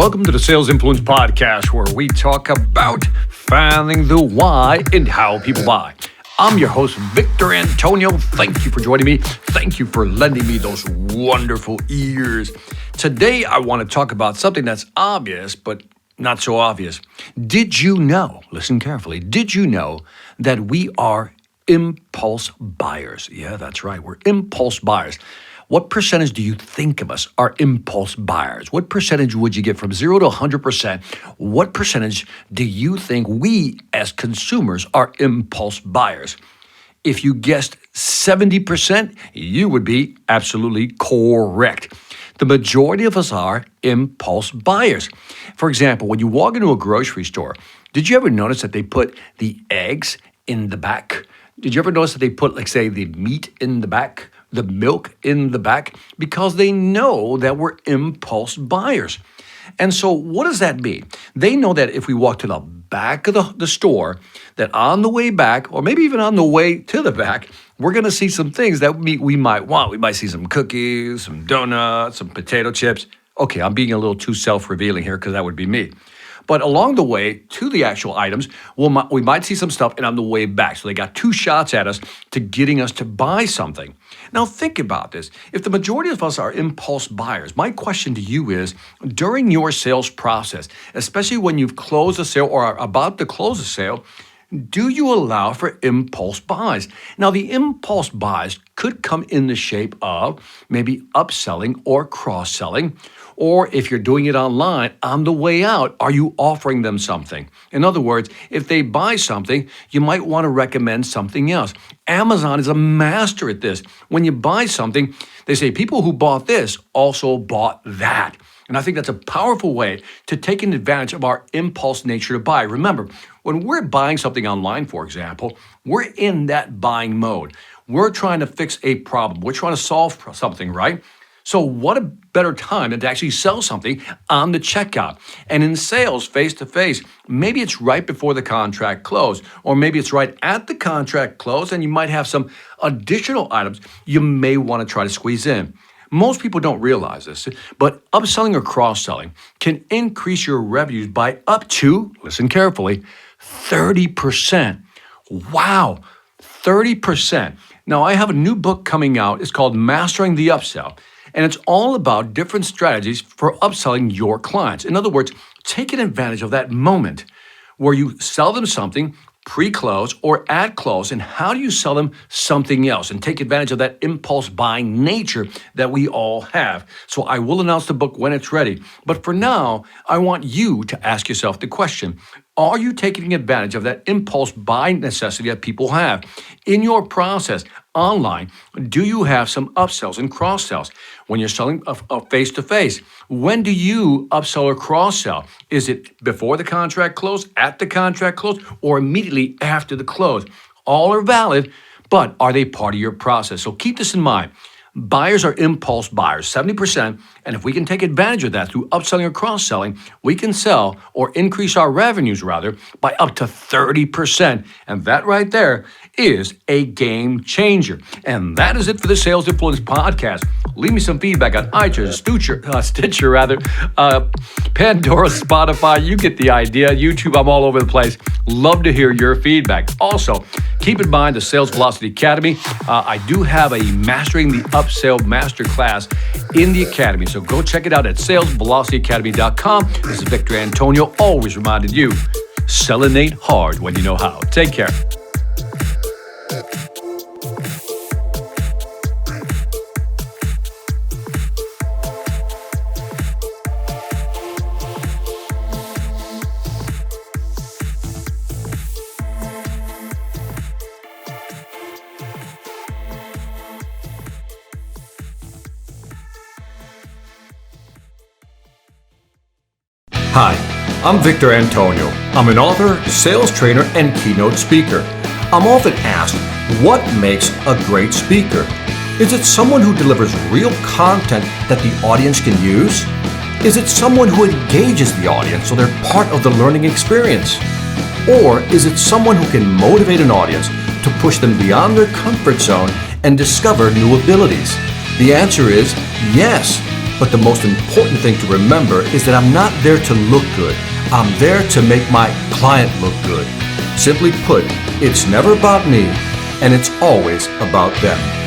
Welcome to the Sales Influence Podcast, where we talk about finding the why and how people buy. I'm your host, Victor Antonio. Thank you for joining me. Thank you for lending me those wonderful ears. Today, I want to talk about something that's obvious, but not so obvious. Did you know, listen carefully, did you know that we are impulse buyers? Yeah, that's right. We're impulse buyers. What percentage do you think of us are impulse buyers? What percentage would you get from 0 to 100%? What percentage do you think we as consumers are impulse buyers? If you guessed 70%, you would be absolutely correct. The majority of us are impulse buyers. For example, when you walk into a grocery store, did you ever notice that they put the eggs in the back? Did you ever notice that they put, like, say, the meat in the back, the milk in the back? Because they know that we're impulse buyers. And so what does that mean? They know that if we walk to the back of the store, that on the way back, or maybe even on the way to the back, we're going to see some things that we might want. We might see some cookies, some donuts, some potato chips. Okay, I'm being a little too self-revealing here because that would be me. But along the way to the actual items, we might see some stuff, and on the way back. So they got two shots at us to getting us to buy something. Now think about this. If the majority of us are impulse buyers, my question to you is, during your sales process, especially when you've closed a sale or are about to close a sale, do you allow for impulse buys? Now, the impulse buys could come in the shape of maybe upselling or cross-selling, or if you're doing it online, on the way out, are you offering them something? In other words, if they buy something, you might want to recommend something else. Amazon is a master at this. When you buy something, they say people who bought this also bought that. And I think that's a powerful way to take advantage of our impulse nature to buy. Remember, when we're buying something online, for example, we're in that buying mode. We're trying to fix a problem. We're trying to solve something, right? So what a better time than to actually sell something on the checkout. And in sales, face-to-face, maybe it's right before the contract close, or maybe it's right at the contract close, and you might have some additional items you may want to try to squeeze in. Most people don't realize this, but upselling or cross-selling can increase your revenues by up to, listen carefully, 30%. Wow, 30%. Now, I have a new book coming out. It's called Mastering the Upsell. And it's all about different strategies for upselling your clients. In other words, taking advantage of that moment where you sell them something pre-close or at close, and how do you sell them something else and take advantage of that impulse buying nature that we all have. So I will announce the book when it's ready. But for now, I want you to ask yourself the question, are you taking advantage of that impulse buying necessity that people have? In your process online, do you have some upsells and cross-sells? When you're selling face-to-face, when do you upsell or cross-sell? Is it before the contract close, at the contract close, or immediately after the close? All are valid, but are they part of your process? So keep this in mind. Buyers are impulse buyers, 70%, and if we can take advantage of that through upselling or cross-selling, we can sell or increase our revenues, rather, by up to 30%. And that right there is a game changer. And that is it for the Sales Influence Podcast. Leave me some feedback on iTunes, Stitcher, Pandora, Spotify. You get the idea. YouTube, I'm all over the place. Love to hear your feedback. Also, keep in mind the Sales Velocity Academy. I do have a Mastering the Upsell Masterclass in the Academy. So go check it out at salesvelocityacademy.com. This is Victor Antonio, always reminding you, selenate hard when you know how. Take care. Hi, I'm Victor Antonio. I'm an author, sales trainer, and keynote speaker. I'm often asked, what makes a great speaker? Is it someone who delivers real content that the audience can use? Is it someone who engages the audience so they're part of the learning experience? Or is it someone who can motivate an audience to push them beyond their comfort zone and discover new abilities? The answer is yes. But the most important thing to remember is that I'm not there to look good. I'm there to make my client look good. Simply put, it's never about me, and it's always about them.